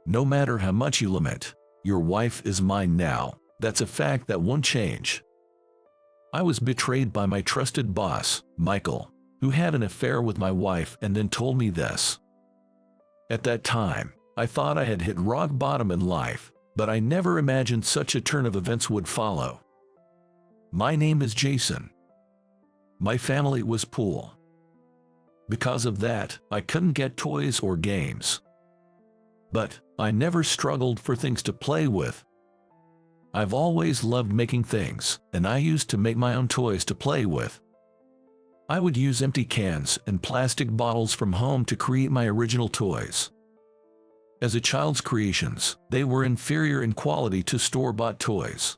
No matter how much you lament, your wife is mine now. That's a fact that won't change. I was betrayed by my trusted boss, Michael, who had an affair with my wife and then told me this. At that time, I thought I had hit rock bottom in life, but I never imagined such a turn of events would follow. My name is Jason. My family was poor. Because of that, I couldn't get toys or games. But I never struggled for things to play with. I've always loved making things, and I used to make my own toys to play with. I would use empty cans and plastic bottles from home to create my original toys. As a child's creations, they were inferior in quality to store-bought toys.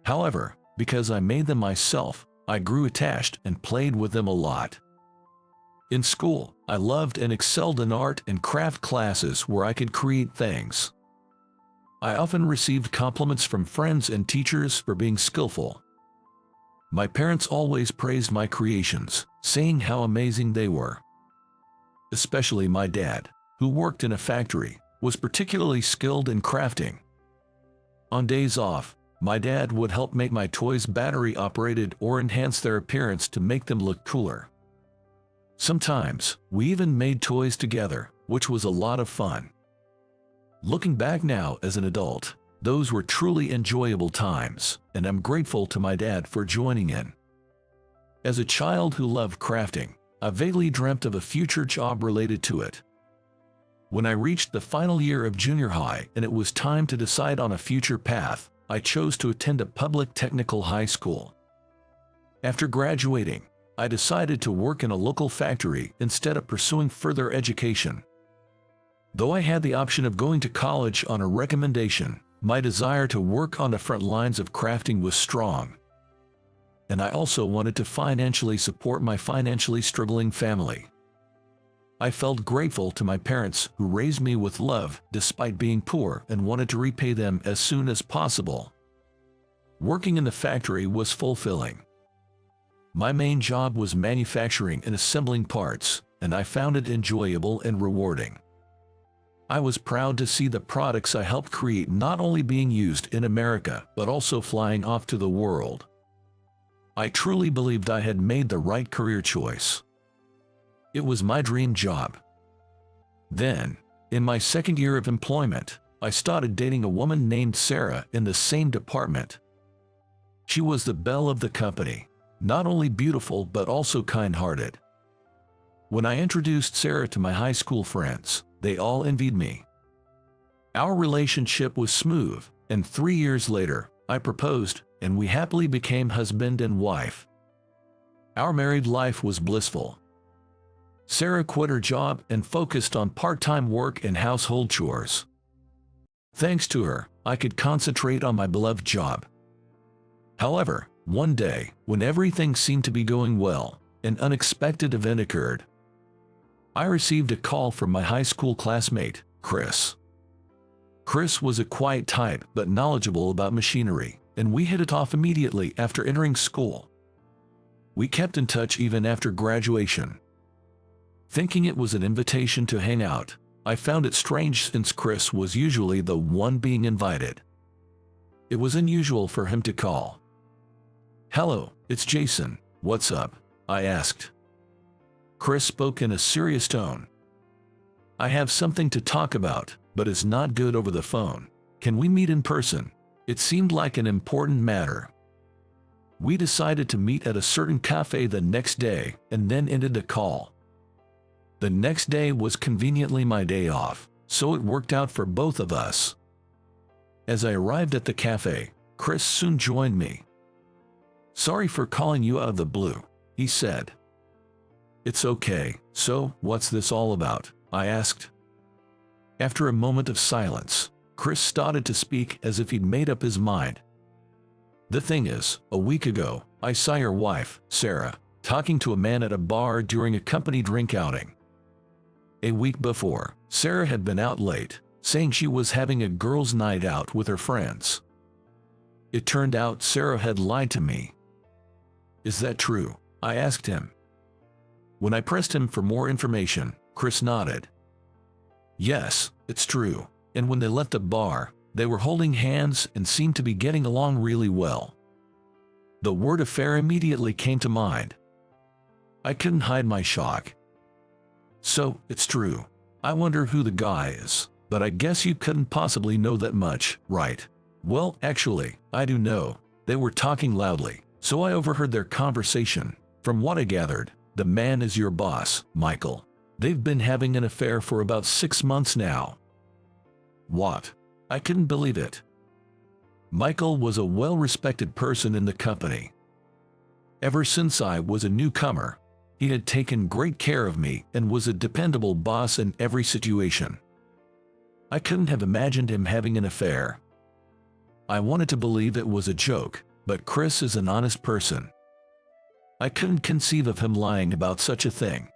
However, because I made them myself, I grew attached and played with them a lot. In school, I loved and excelled in art and craft classes where I could create things. I often received compliments from friends and teachers for being skillful. My parents always praised my creations, saying how amazing they were. Especially my dad, who worked in a factory, was particularly skilled in crafting. On days off, my dad would help make my toys battery-operated or enhance their appearance to make them look cooler. Sometimes, we even made toys together, which was a lot of fun. Looking back now as an adult, those were truly enjoyable times, and I'm grateful to my dad for joining in. As a child who loved crafting, I vaguely dreamt of a future job related to it. When I reached the final year of junior high and it was time to decide on a future path, I chose to attend a public technical high school. After graduating, I decided to work in a local factory instead of pursuing further education. Though I had the option of going to college on a recommendation, my desire to work on the front lines of crafting was strong. And I also wanted to financially support my financially struggling family. I felt grateful to my parents who raised me with love despite being poor and wanted to repay them as soon as possible. Working in the factory was fulfilling. My main job was manufacturing and assembling parts, and I found it enjoyable and rewarding. I was proud to see the products I helped create not only being used in America but also flying off to the world. I truly believed I had made the right career choice. It was my dream job. Then, in my second year of employment, I started dating a woman named Sarah in the same department. She was the belle of the company, not only beautiful but also kind-hearted. When I introduced Sarah to my high school friends, they all envied me. Our relationship was smooth, and 3 years later, I proposed, and we happily became husband and wife. Our married life was blissful. Sarah quit her job and focused on part-time work and household chores. Thanks to her, I could concentrate on my beloved job. However, one day, when everything seemed to be going well, an unexpected event occurred. I received a call from my high school classmate, Chris. Chris was a quiet type but knowledgeable about machinery, and we hit it off immediately after entering school. We kept in touch even after graduation. Thinking it was an invitation to hang out, I found it strange since Chris was usually the one being invited. It was unusual for him to call. "Hello, it's Jason. What's up?" I asked. Chris spoke in a serious tone. "I have something to talk about, but it's not good over the phone. Can we meet in person?" It seemed like an important matter. We decided to meet at a certain cafe the next day and then ended the call. The next day was conveniently my day off, so it worked out for both of us. As I arrived at the cafe, Chris soon joined me. "Sorry for calling you out of the blue," he said. "It's okay. So, what's this all about?" I asked. After a moment of silence, Chris started to speak as if he'd made up his mind. "The thing is, a week ago, I saw your wife, Sarah, talking to a man at a bar during a company drink outing. A week before, Sarah had been out late, saying she was having a girls' night out with her friends. It turned out Sarah had lied to me." "Is that true?" I asked him. When I pressed him for more information, Chris nodded. "Yes, it's true. And when they left the bar, they were holding hands and seemed to be getting along really well. The word affair immediately came to mind. I couldn't hide my shock. So, it's true. I wonder who the guy is, but I guess you couldn't possibly know that much, right? Well, actually, I do know. They were talking loudly, so I overheard their conversation. From what I gathered, the man is your boss, Michael. They've been having an affair for about 6 months now. What? I couldn't believe it. Michael was a well-respected person in the company. Ever since I was a newcomer, he had taken great care of me and was a dependable boss in every situation. I couldn't have imagined him having an affair. I wanted to believe it was a joke, but Chris is an honest person. I couldn't conceive of him lying about such a thing.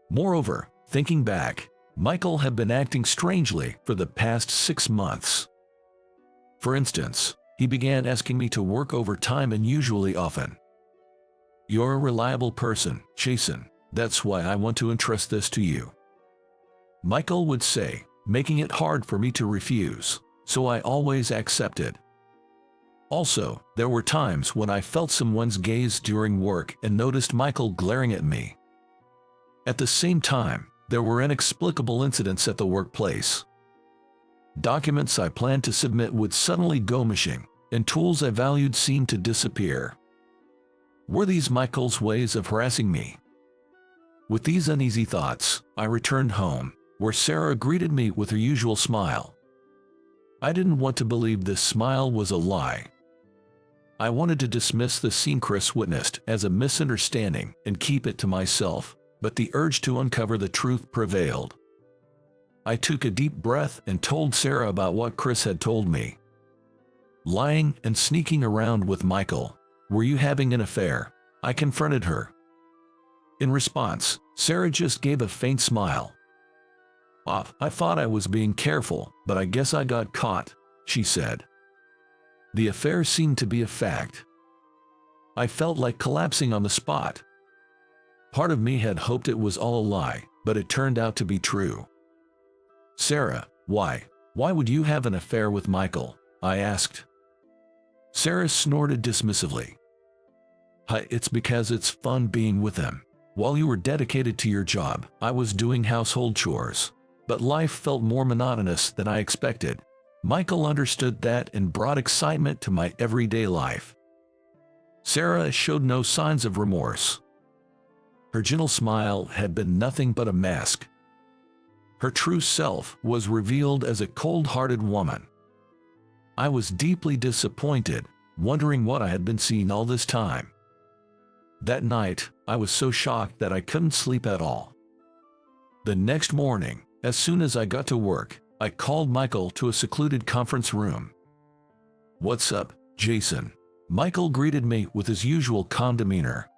Moreover, thinking back, Michael had been acting strangely for the past 6 months. For instance, he began asking me to work overtime unusually often. You're a reliable person, Jason. That's why I want to entrust this to you, Michael would say, making it hard for me to refuse, so I always accepted. Also, there were times when I felt someone's gaze during work and noticed Michael glaring at me. At the same time, there were inexplicable incidents at the workplace. Documents I planned to submit would suddenly go missing, and tools I valued seemed to disappear. Were these Michael's ways of harassing me? With these uneasy thoughts, I returned home, where Sarah greeted me with her usual smile. I didn't want to believe this smile was a lie. I wanted to dismiss the scene Chris witnessed as a misunderstanding and keep it to myself, but the urge to uncover the truth prevailed. I took a deep breath and told Sarah about what Chris had told me. Lying and sneaking around with Michael. Were you having an affair? I confronted her. In response, Sarah just gave a faint smile. I thought I was being careful, but I guess I got caught, she said. The affair seemed to be a fact. I felt like collapsing on the spot. Part of me had hoped it was all a lie, but it turned out to be true. Sarah, why would you have an affair with Michael? I asked. Sarah snorted dismissively. It's because it's fun being with him. While you were dedicated to your job, I was doing household chores. But life felt more monotonous than I expected. Michael understood that and brought excitement to my everyday life. Sarah showed no signs of remorse. Her gentle smile had been nothing but a mask. Her true self was revealed as a cold-hearted woman. I was deeply disappointed, wondering what I had been seeing all this time. That night, I was so shocked that I couldn't sleep at all. The next morning, as soon as I got to work, I called Michael to a secluded conference room. What's up, Jason? Michael greeted me with his usual calm demeanor.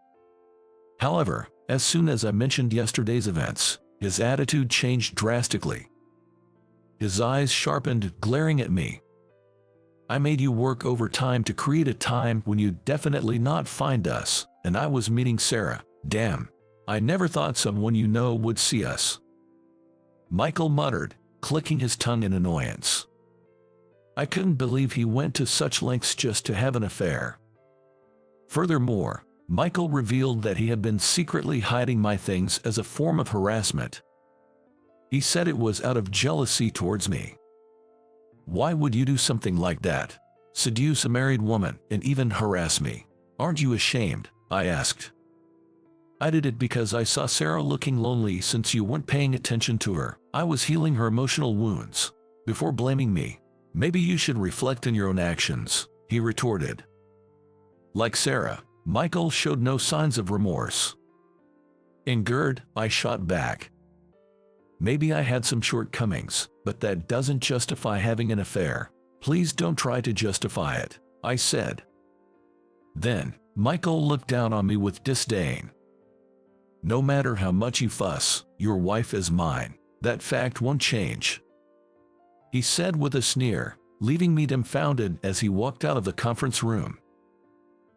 However, as soon as I mentioned yesterday's events, his attitude changed drastically. His eyes sharpened, glaring at me. I made you work overtime to create a time when you'd definitely not find us, and I was meeting Sarah. Damn, I never thought someone you know would see us. Michael muttered, clicking his tongue in annoyance. I couldn't believe he went to such lengths just to have an affair. Furthermore, Michael revealed that he had been secretly hiding my things as a form of harassment. He said it was out of jealousy towards me. Why would you do something like that? Seduce a married woman and even harass me? Aren't you ashamed? I asked. I did it because I saw Sarah looking lonely since you weren't paying attention to her. I was healing her emotional wounds. Before blaming me, maybe you should reflect on your own actions, he retorted. Like Sarah, Michael showed no signs of remorse. Angered, I shot back. Maybe I had some shortcomings, but that doesn't justify having an affair. Please don't try to justify it, I said. Then, Michael looked down on me with disdain. No matter how much you fuss, your wife is mine. That fact won't change, he said with a sneer, leaving me dumbfounded as he walked out of the conference room.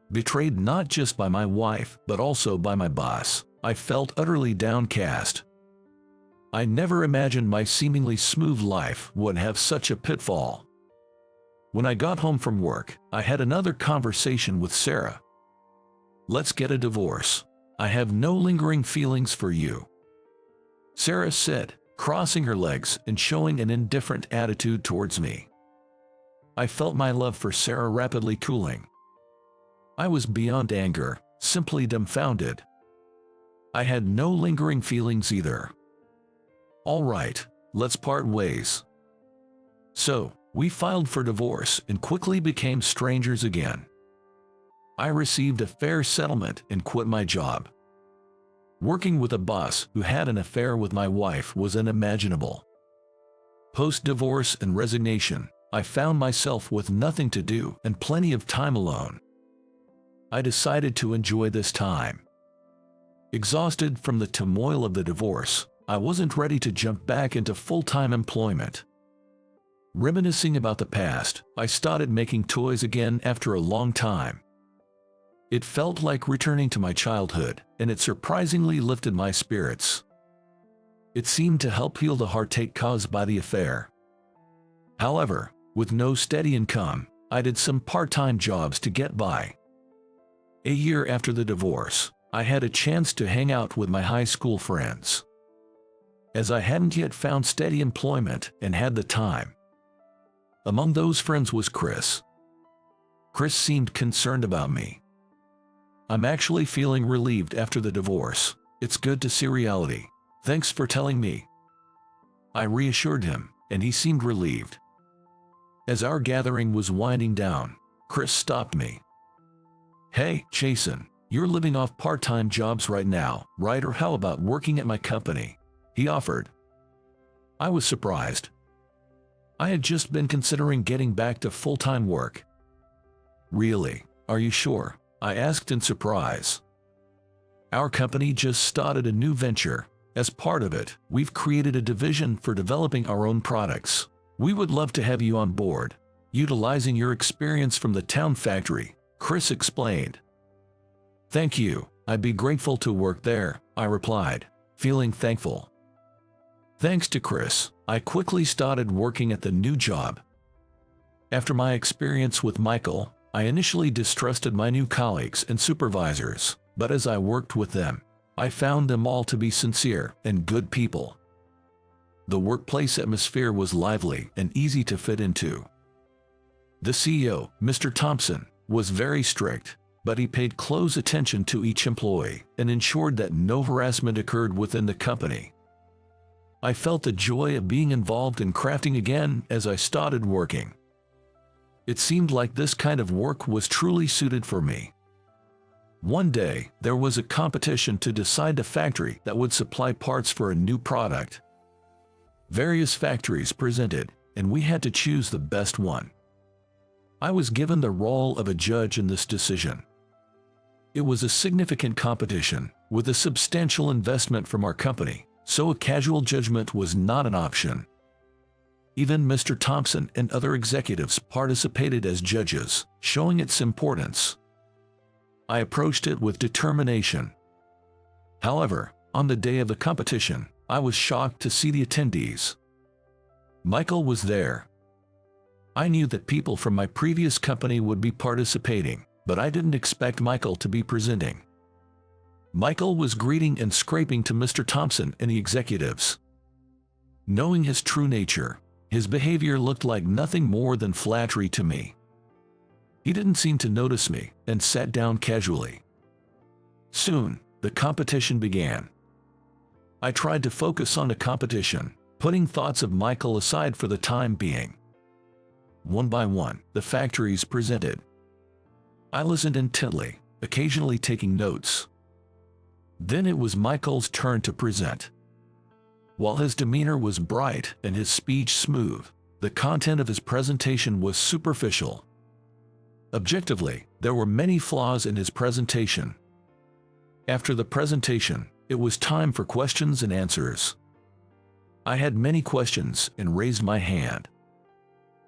Betrayed not just by my wife, but also by my boss, I felt utterly downcast. I never imagined my seemingly smooth life would have such a pitfall. When I got home from work, I had another conversation with Sarah. "Let's get a divorce. I have no lingering feelings for you," Sarah said, crossing her legs and showing an indifferent attitude towards me. I felt my love for Sarah rapidly cooling. I was beyond anger, simply dumbfounded. I had no lingering feelings either. "All right, let's part ways." So, we filed for divorce and quickly became strangers again. I received a fair settlement and quit my job. Working with a boss who had an affair with my wife was unimaginable. Post-divorce and resignation, I found myself with nothing to do and plenty of time alone. I decided to enjoy this time. Exhausted from the turmoil of the divorce, I wasn't ready to jump back into full-time employment. Reminiscing about the past, I started making toys again after a long time. It felt like returning to my childhood, and it surprisingly lifted my spirits. It seemed to help heal the heartache caused by the affair. However, with no steady income, I did some part-time jobs to get by. A year after the divorce, I had a chance to hang out with my high school friends. As I hadn't yet found steady employment and had the time. Among those friends was Chris. Chris seemed concerned about me. "I'm actually feeling relieved after the divorce. It's good to see reality. Thanks for telling me," I reassured him, and he seemed relieved. As our gathering was winding down, Chris stopped me. "Hey, Jason, you're living off part-time jobs right now, right? Or how about working at my company?" he offered. I was surprised. I had just been considering getting back to full-time work. "Really? Are you sure?" I asked in surprise. "Our company just started a new venture. As part of it, we've created a division for developing our own products. We would love to have you on board, utilizing your experience from the town factory," Chris explained. "Thank you. I'd be grateful to work there," I replied, feeling thankful. Thanks to Chris, I quickly started working at the new job. After my experience with Michael, I initially distrusted my new colleagues and supervisors, but as I worked with them, I found them all to be sincere and good people. The workplace atmosphere was lively and easy to fit into. The CEO, Mr. Thompson, was very strict, but he paid close attention to each employee and ensured that no harassment occurred within the company. I felt the joy of being involved in crafting again as I started working. It seemed like this kind of work was truly suited for me. One day, there was a competition to decide the factory that would supply parts for a new product. Various factories presented, and we had to choose the best one. I was given the role of a judge in this decision. It was a significant competition, with a substantial investment from our company, so a casual judgment was not an option. Even Mr. Thompson and other executives participated as judges, showing its importance. I approached it with determination. However, on the day of the competition, I was shocked to see the attendees. Michael was there. I knew that people from my previous company would be participating, but I didn't expect Michael to be presenting. Michael was greeting and scraping to Mr. Thompson and the executives. Knowing his true nature, his behavior looked like nothing more than flattery to me. He didn't seem to notice me and sat down casually. Soon, the competition began. I tried to focus on the competition, putting thoughts of Michael aside for the time being. One by one, the factories presented. I listened intently, occasionally taking notes. Then it was Michael's turn to present. While his demeanor was bright and his speech smooth, the content of his presentation was superficial. Objectively, there were many flaws in his presentation. After the presentation, it was time for questions and answers. I had many questions and raised my hand.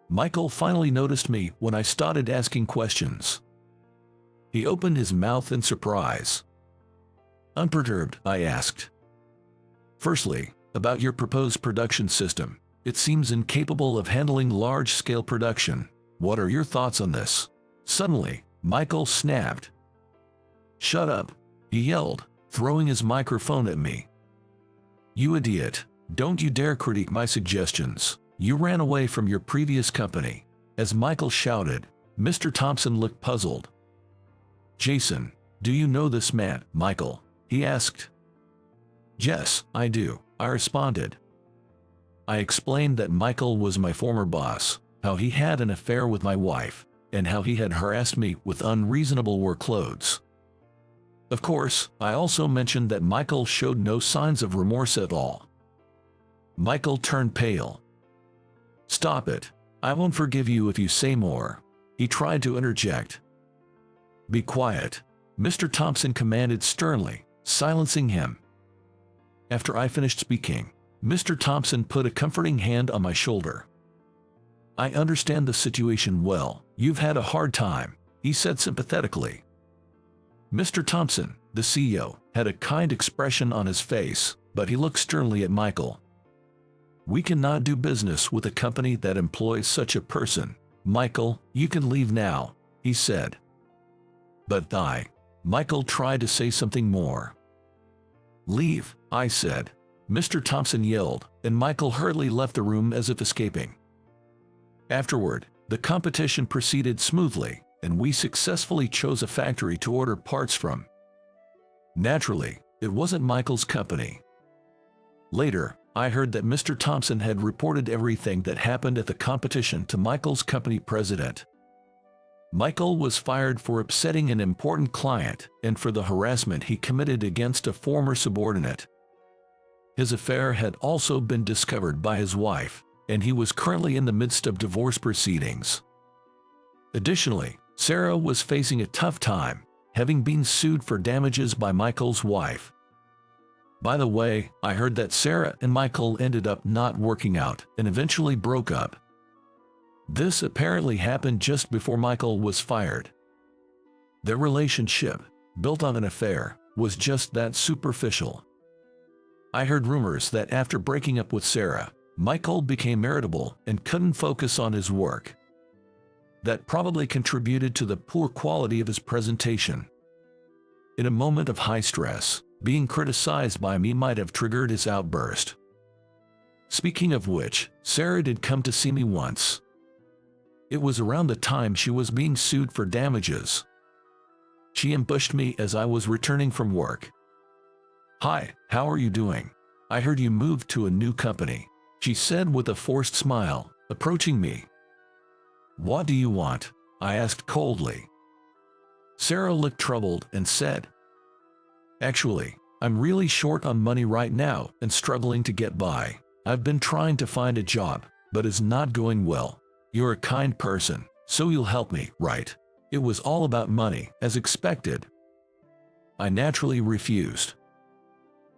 Michael finally noticed me when I started asking questions. He opened his mouth in surprise. Unperturbed, I asked, "Firstly, about your proposed production system. It seems incapable of handling large-scale production. What are your thoughts on this?" Suddenly, Michael snapped. "Shut up," he yelled, throwing his microphone at me. "You idiot. Don't you dare critique my suggestions. You ran away from your previous company." As Michael shouted, Mr. Thompson looked puzzled. "Jason, do you know this man, Michael?" he asked. "Yes, I do," I responded. I explained that Michael was my former boss, how he had an affair with my wife, and how he had harassed me with unreasonable workloads. Of course, I also mentioned that Michael showed no signs of remorse at all. Michael turned pale. "Stop it. I won't forgive you if you say more," he tried to interject. "Be quiet," Mr. Thompson commanded sternly, silencing him. After I finished speaking, Mr. Thompson put a comforting hand on my shoulder. "I understand the situation well. You've had a hard time," he said sympathetically. Mr. Thompson, the CEO, had a kind expression on his face, but he looked sternly at Michael. "We cannot do business with a company that employs such a person. Michael, you can leave now," he said. "But Michael tried to say something more. "Leave," I said. Mr. Thompson yelled, and Michael hurriedly left the room as if escaping. Afterward, the competition proceeded smoothly, and we successfully chose a factory to order parts from. Naturally, it wasn't Michael's company. Later, I heard that Mr. Thompson had reported everything that happened at the competition to Michael's company president. Michael was fired for upsetting an important client and for the harassment he committed against a former subordinate. His affair had also been discovered by his wife, and he was currently in the midst of divorce proceedings. Additionally, Sarah was facing a tough time, having been sued for damages by Michael's wife. By the way, I heard that Sarah and Michael ended up not working out and eventually broke up. This apparently happened just before Michael was fired. Their relationship, built on an affair, was just that superficial. I heard rumors that after breaking up with Sarah, Michael became irritable and couldn't focus on his work. That probably contributed to the poor quality of his presentation. In a moment of high stress, being criticized by me might have triggered his outburst. Speaking of which, Sarah did come to see me once. It was around the time she was being sued for damages. She ambushed me as I was returning from work. "Hi, how are you doing? I heard you moved to a new company," she said with a forced smile, approaching me. "What do you want?" I asked coldly. Sarah looked troubled and said, "Actually, I'm really short on money right now and struggling to get by. I've been trying to find a job, but it's not going well. You're a kind person, so you'll help me, right?" It was all about money, as expected. I naturally refused.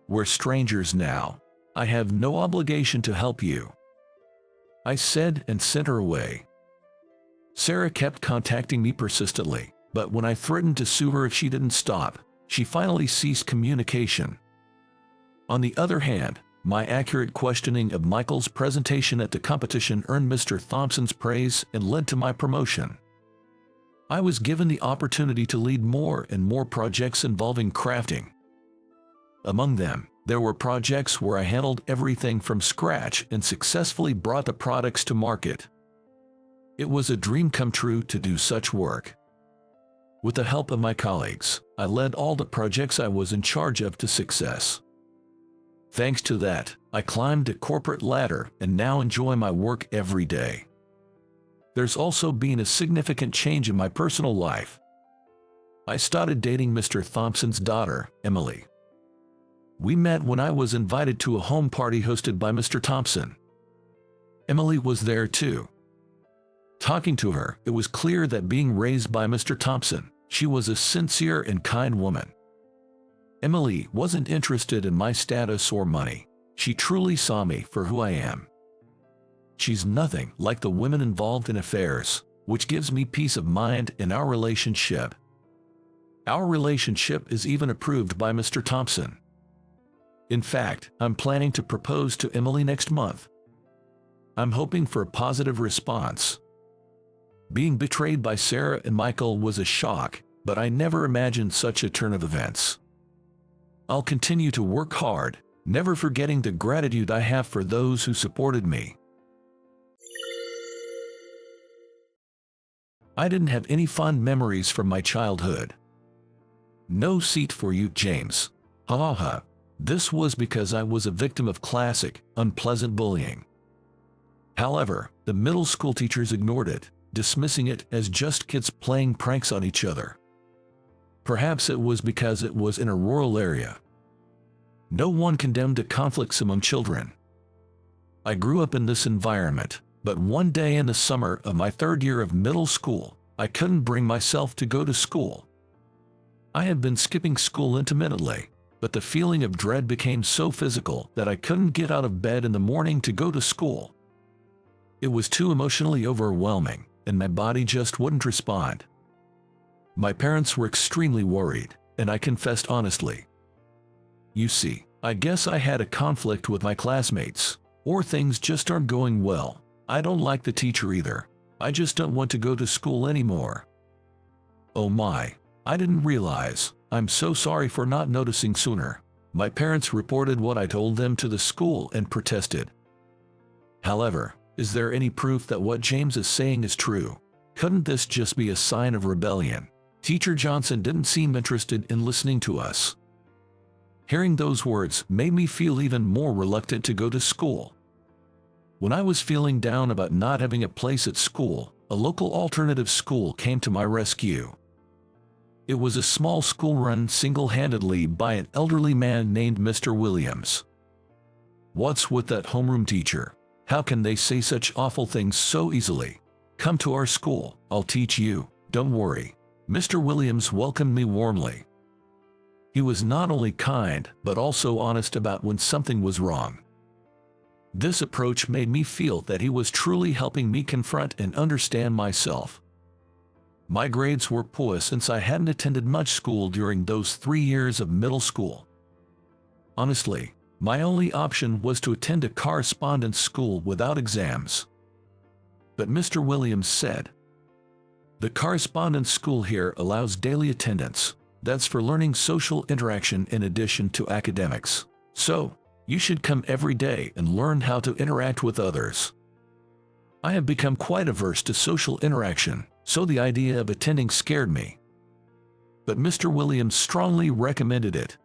"We're strangers now. I have no obligation to help you," I said and sent her away. Sarah kept contacting me persistently, but when I threatened to sue her if she didn't stop, she finally ceased communication. On the other hand, my accurate questioning of Michael's presentation at the competition earned Mr. Thompson's praise and led to my promotion. I was given the opportunity to lead more and more projects involving crafting. Among them, there were projects where I handled everything from scratch and successfully brought the products to market. It was a dream come true to do such work. With the help of my colleagues, I led all the projects I was in charge of to success. Thanks to that, I climbed the corporate ladder and now enjoy my work every day. There's also been a significant change in my personal life. I started dating Mr. Thompson's daughter, Emily. We met when I was invited to a home party hosted by Mr. Thompson. Emily was there too. Talking to her, it was clear that being raised by Mr. Thompson, she was a sincere and kind woman. Emily wasn't interested in my status or money. She truly saw me for who I am. She's nothing like the women involved in affairs, which gives me peace of mind in our relationship. Our relationship is even approved by Mr. Thompson. In fact, I'm planning to propose to Emily next month. I'm hoping for a positive response. Being betrayed by Sarah and Michael was a shock, but I never imagined such a turn of events. I'll continue to work hard, never forgetting the gratitude I have for those who supported me. I didn't have any fond memories from my childhood. No seat for you, James. Ha ha ha. This was because I was a victim of classic, unpleasant bullying. However, the middle school teachers ignored it, dismissing it as just kids playing pranks on each other. Perhaps it was because it was in a rural area. No one condemned the conflicts among children. I grew up in this environment, but one day in the summer of my third year of middle school, I couldn't bring myself to go to school. I had been skipping school intermittently, but the feeling of dread became so physical that I couldn't get out of bed in the morning to go to school. It was too emotionally overwhelming, and my body just wouldn't respond. My parents were extremely worried, and I confessed honestly. You see, I guess I had a conflict with my classmates, or things just aren't going well. I don't like the teacher either. I just don't want to go to school anymore. Oh my, I didn't realize. I'm so sorry for not noticing sooner. My parents reported what I told them to the school and protested. However, is there any proof that what James is saying is true? Couldn't this just be a sign of rebellion? Teacher Johnson didn't seem interested in listening to us. Hearing those words made me feel even more reluctant to go to school. When I was feeling down about not having a place at school, a local alternative school came to my rescue. It was a small school run single-handedly by an elderly man named Mr. Williams. What's with that homeroom teacher? How can they say such awful things so easily? Come to our school, I'll teach you, don't worry. Mr. Williams welcomed me warmly. He was not only kind, but also honest about when something was wrong. This approach made me feel that he was truly helping me confront and understand myself. My grades were poor since I hadn't attended much school during those 3 years of middle school. Honestly, my only option was to attend a correspondence school without exams. But Mr. Williams said, "The correspondence school here allows daily attendance. That's for learning social interaction in addition to academics. So, you should come every day and learn how to interact with others." I have become quite averse to social interaction, so the idea of attending scared me. But Mr. Williams strongly recommended it.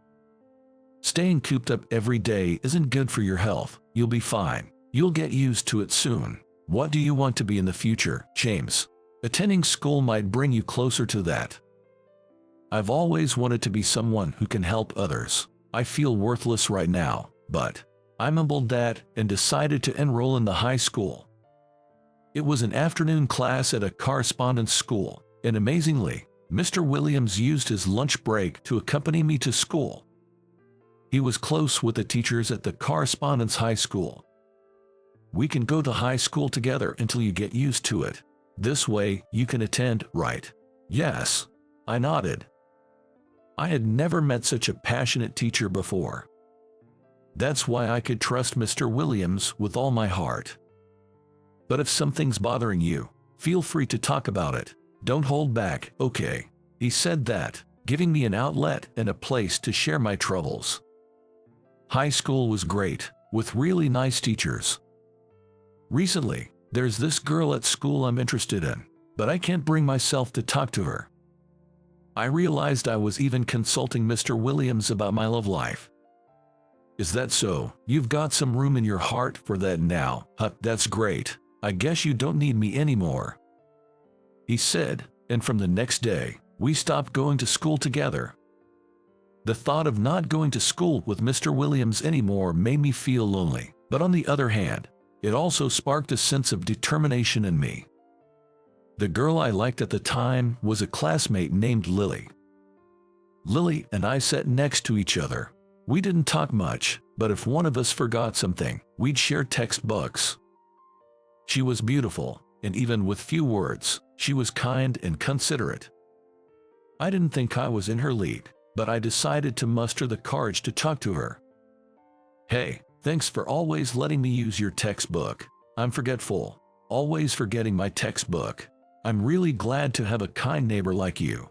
Staying cooped up every day isn't good for your health. You'll be fine. You'll get used to it soon. What do you want to be in the future, James? Attending school might bring you closer to that. I've always wanted to be someone who can help others. I feel worthless right now, but I'm humbled that and decided to enroll in the high school. It was an afternoon class at a correspondence school, and amazingly, Mr. Williams used his lunch break to accompany me to school. He was close with the teachers at the correspondence high school. "We can go to high school together until you get used to it. This way, you can attend, right?" "Yes," I nodded. I had never met such a passionate teacher before. That's why I could trust Mr. Williams with all my heart. But if something's bothering you, feel free to talk about it. Don't hold back, okay? He said that, giving me an outlet and a place to share my troubles. High school was great, with really nice teachers. Recently, there's this girl at school I'm interested in, but I can't bring myself to talk to her. I realized I was even consulting Mr. Williams about my love life. "Is that so? You've got some room in your heart for that now, huh? That's great. I guess you don't need me anymore," he said, and from the next day, we stopped going to school together. The thought of not going to school with Mr. Williams anymore made me feel lonely, but on the other hand, it also sparked a sense of determination in me. The girl I liked at the time was a classmate named Lily. Lily and I sat next to each other. We didn't talk much, but if one of us forgot something, we'd share textbooks. She was beautiful, and even with few words, she was kind and considerate. I didn't think I was in her league, but I decided to muster the courage to talk to her. Hey, thanks for always letting me use your textbook. I'm forgetful, always forgetting my textbook. I'm really glad to have a kind neighbor like you.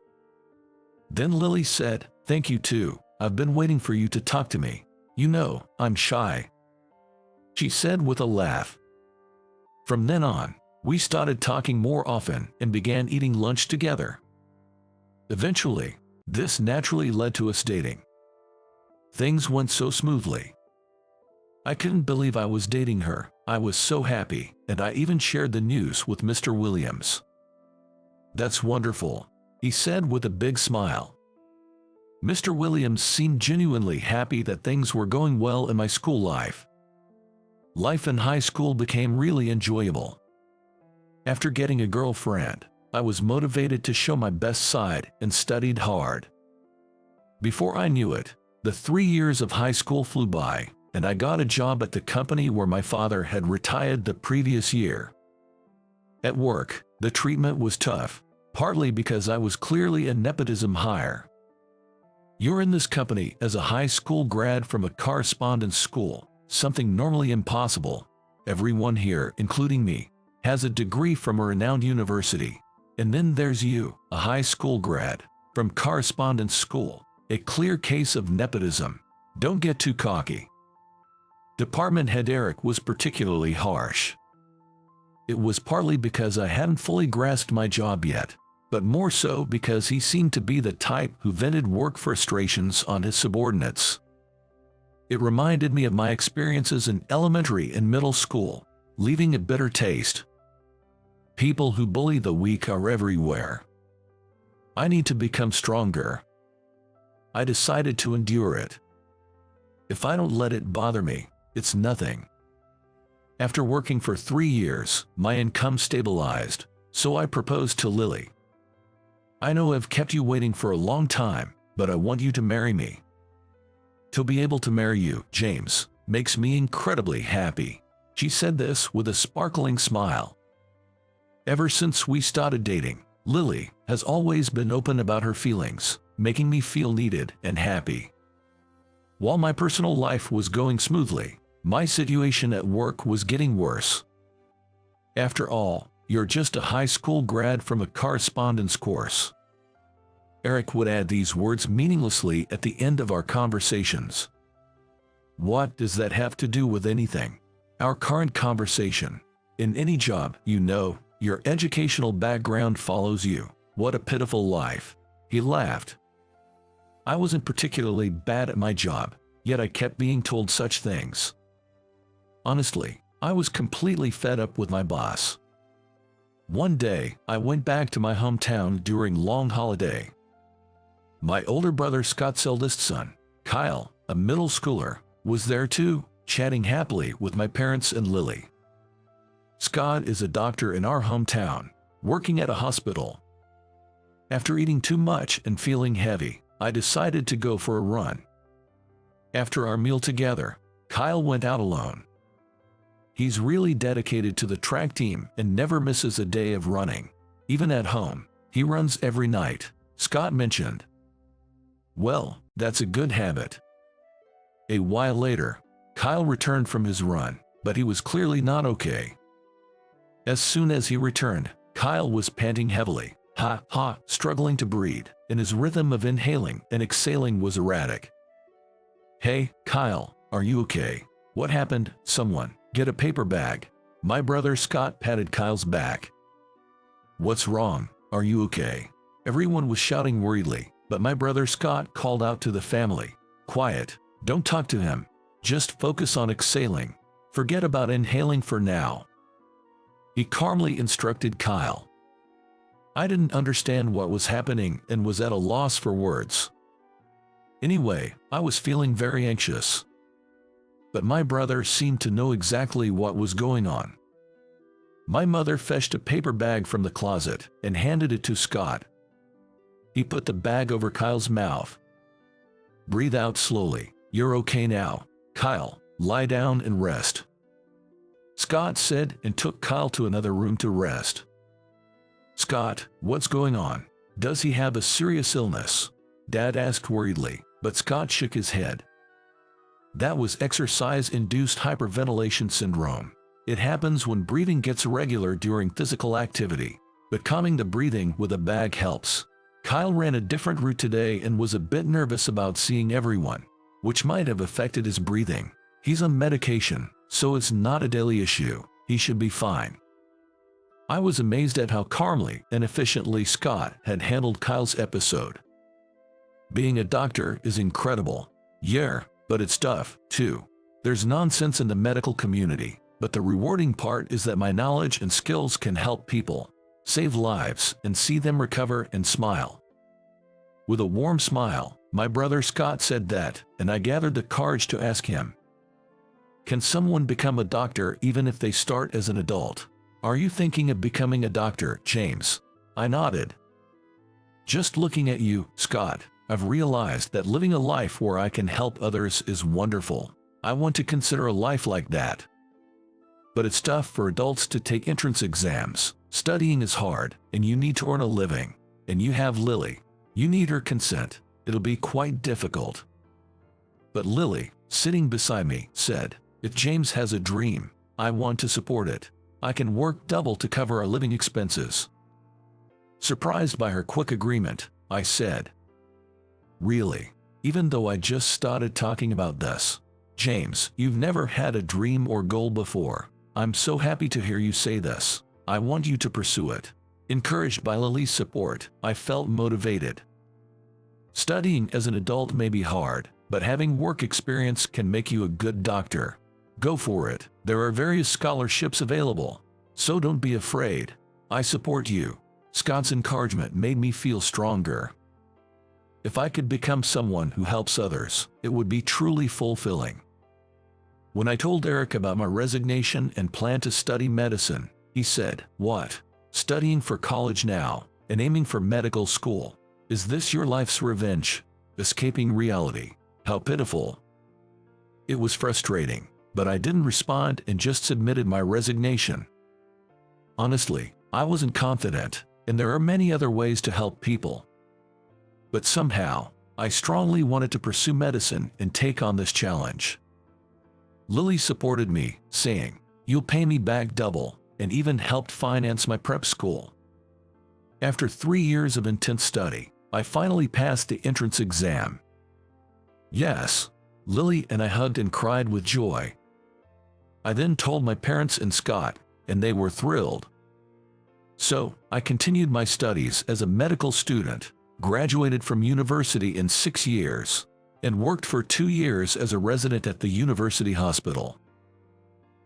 Then Lily said, thank you too. I've been waiting for you to talk to me. You know, I'm shy, she said with a laugh. From then on, we started talking more often and began eating lunch together. Eventually, this naturally led to us dating. Things went so smoothly. I couldn't believe I was dating her. I was so happy, and I even shared the news with Mr. Williams. That's wonderful, he said with a big smile. Mr. Williams seemed genuinely happy that things were going well in my school life. Life in high school became really enjoyable. After getting a girlfriend, I was motivated to show my best side and studied hard. Before I knew it, the 3 years of high school flew by, and I got a job at the company where my father had retired the previous year. At work, the treatment was tough, partly because I was clearly a nepotism hire. You're in this company as a high school grad from a correspondence school, something normally impossible. Everyone here, including me, has a degree from a renowned university. And then there's you, a high school grad, from correspondence school, a clear case of nepotism. Don't get too cocky. Department head Eric was particularly harsh. It was partly because I hadn't fully grasped my job yet, but more so because he seemed to be the type who vented work frustrations on his subordinates. It reminded me of my experiences in elementary and middle school, leaving a bitter taste. People who bully the weak are everywhere. I need to become stronger. I decided to endure it. If I don't let it bother me, it's nothing. After working for 3 years, my income stabilized, so I proposed to Lily. I know I've kept you waiting for a long time, but I want you to marry me. To be able to marry you, James, makes me incredibly happy. She said this with a sparkling smile. Ever since we started dating, Lily has always been open about her feelings, making me feel needed and happy. While my personal life was going smoothly, my situation at work was getting worse. After all, you're just a high school grad from a correspondence course. Eric would add these words meaninglessly at the end of our conversations. What does that have to do with anything? Our current conversation. In any job, you know, your educational background follows you. What a pitiful life. He laughed. I wasn't particularly bad at my job, yet I kept being told such things. Honestly, I was completely fed up with my boss. One day, I went back to my hometown during long holiday. My older brother Scott's eldest son, Kyle, a middle schooler, was there too, chatting happily with my parents and Lily. Scott is a doctor in our hometown, working at a hospital. After eating too much and feeling heavy, I decided to go for a run. After our meal together, Kyle went out alone. He's really dedicated to the track team and never misses a day of running. Even at home, he runs every night, Scott mentioned. Well, that's a good habit. A while later, Kyle returned from his run, but he was clearly not okay. As soon as he returned, Kyle was panting heavily, struggling to breathe, and his rhythm of inhaling and exhaling was erratic. Hey, Kyle, are you okay? What happened? Someone, get a paper bag. My brother Scott patted Kyle's back. What's wrong? Are you okay? Everyone was shouting worriedly, but my brother Scott called out to the family. Quiet, don't talk to him. Just focus on exhaling. Forget about inhaling for now. He calmly instructed Kyle. I didn't understand what was happening and was at a loss for words. Anyway, I was feeling very anxious. But my brother seemed to know exactly what was going on. My mother fetched a paper bag from the closet and handed it to Scott. He put the bag over Kyle's mouth. Breathe out slowly. You're okay now, Kyle. Lie down and rest. Scott said and took Kyle to another room to rest. Scott, what's going on? Does he have a serious illness? Dad asked worriedly, but Scott shook his head. That was exercise-induced hyperventilation syndrome. It happens when breathing gets irregular during physical activity, but calming the breathing with a bag helps. Kyle ran a different route today and was a bit nervous about seeing everyone, which might have affected his breathing. He's on medication, so it's not a daily issue. He should be fine. I was amazed at how calmly and efficiently Scott had handled Kyle's episode. Being a doctor is incredible. Yeah, but it's tough, too. There's nonsense in the medical community, but the rewarding part is that my knowledge and skills can help people, save lives, and see them recover and smile. With a warm smile, my brother Scott said that, and I gathered the courage to ask him, "Can someone become a doctor even if they start as an adult? Are you thinking of becoming a doctor, James?" I nodded. "Just looking at you, Scott, I've realized that living a life where I can help others is wonderful. I want to consider a life like that. But it's tough for adults to take entrance exams. Studying is hard, and you need to earn a living. And you have Lily. You need her consent. It'll be quite difficult." But Lily, sitting beside me, said, "If James has a dream, I want to support it. I can work double to cover our living expenses." Surprised by her quick agreement, I said, "Really? Even though I just started talking about this? James, you've never had a dream or goal before. I'm so happy to hear you say this. I want you to pursue it." Encouraged by Lily's support, I felt motivated. Studying as an adult may be hard, but having work experience can make you a good doctor. Go for it. There are various scholarships available, so don't be afraid. I support you. Scott's encouragement made me feel stronger. If I could become someone who helps others, it would be truly fulfilling. When I told Eric about my resignation and plan to study medicine, he said, "What? Studying for college now, and aiming for medical school? Is this your life's revenge? Escaping reality? How pitiful." It was frustrating, but I didn't respond and just submitted my resignation. Honestly, I wasn't confident, and there are many other ways to help people. But somehow, I strongly wanted to pursue medicine and take on this challenge. Lily supported me, saying, "You'll pay me back double," and even helped finance my prep school. After 3 years of intense study, I finally passed the entrance exam. Yes, Lily and I hugged and cried with joy. I then told my parents and Scott, and they were thrilled. So, I continued my studies as a medical student, graduated from university in 6 years, and worked for 2 years as a resident at the university hospital.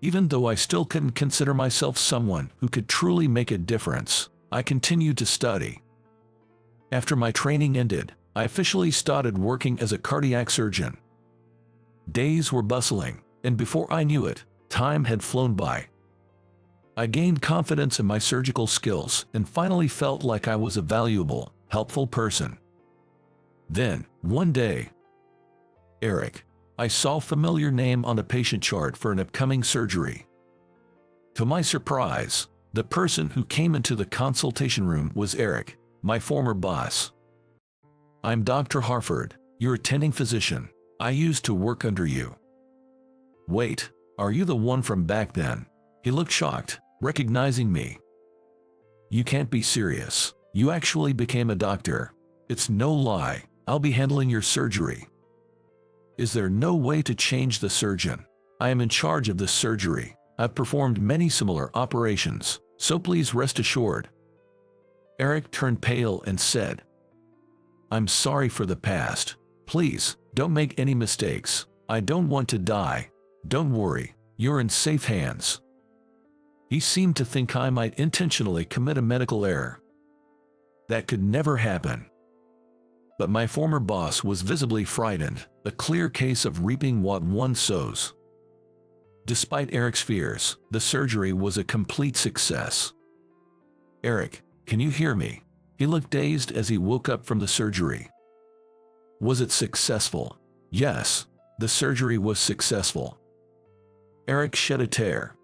Even though I still couldn't consider myself someone who could truly make a difference, I continued to study. After my training ended, I officially started working as a cardiac surgeon. Days were bustling, and before I knew it, time had flown by. I gained confidence in my surgical skills and finally felt like I was a valuable, helpful person. Then, one day, Eric, I saw a familiar name on the patient chart for an upcoming surgery. To my surprise, the person who came into the consultation room was Eric, my former boss. "I'm Dr. Harford, your attending physician. I used to work under you." "Wait, are you the one from back then?" He looked shocked, recognizing me. "You can't be serious. You actually became a doctor." "It's no lie. I'll be handling your surgery." "Is there no way to change the surgeon? I am in charge of this surgery. I've performed many similar operations, so please rest assured." Eric turned pale and said, "I'm sorry for the past. Please, don't make any mistakes. I don't want to die. Don't worry, you're in safe hands." He seemed to think I might intentionally commit a medical error. That could never happen. But my former boss was visibly frightened, a clear case of reaping what one sows. Despite Eric's fears, the surgery was a complete success. "Eric, can you hear me?" He looked dazed as he woke up from the surgery. "Was it successful?" "Yes, the surgery was successful." Eric shed a tear.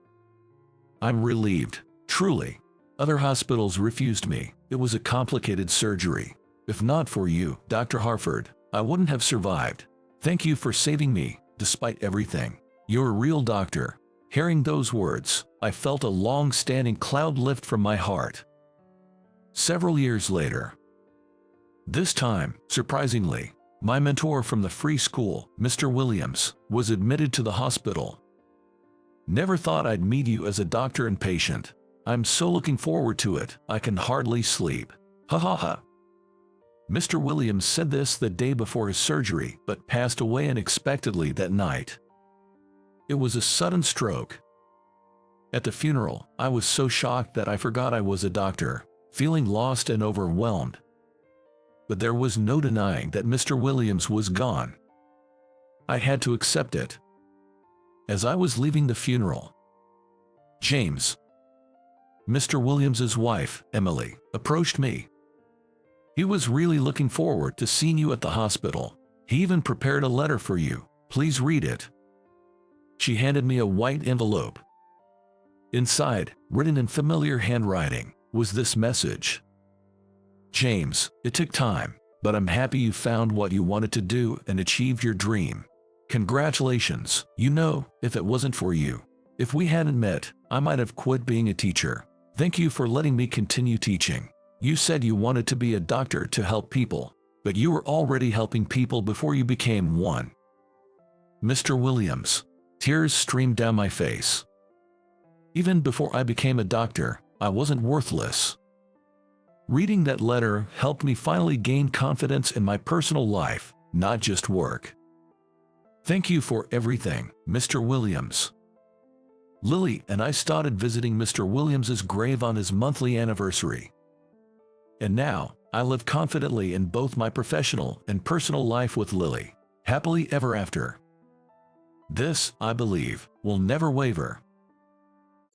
"I'm relieved, truly. Other hospitals refused me. It was a complicated surgery. If not for you, Dr. Harford, I wouldn't have survived. Thank you for saving me. despite everything. You're a real doctor." Hearing those words, I felt a long-standing cloud lift from my heart. Several years later, this time, surprisingly, my mentor from the free school, Mr. Williams, was admitted to the hospital. "Never thought I'd meet you as a doctor and patient. I'm so looking forward to it, I can hardly sleep. Ha ha ha." Mr. Williams said this the day before his surgery, but passed away unexpectedly that night. It was a sudden stroke. At the funeral, I was so shocked that I forgot I was a doctor, feeling lost and overwhelmed. But there was no denying that Mr. Williams was gone. I had to accept it. As I was leaving the funeral, James, Mr. Williams's wife, Emily, approached me. "He was really looking forward to seeing you at the hospital. He even prepared a letter for you. Please read it." She handed me a white envelope. Inside, written in familiar handwriting, was this message: "James, it took time, but I'm happy you found what you wanted to do and achieved your dream. Congratulations. You know, if it wasn't for you, if we hadn't met, I might have quit being a teacher. Thank you for letting me continue teaching. You said you wanted to be a doctor to help people, but you were already helping people before you became one." Mr. Williams. Tears streamed down my face. Even before I became a doctor, I wasn't worthless. Reading that letter helped me finally gain confidence in my personal life, not just work. Thank you for everything, Mr. Williams. Lily and I started visiting Mr. Williams's grave on his monthly anniversary. And now, I live confidently in both my professional and personal life with Lily, happily ever after. This, I believe, will never waver.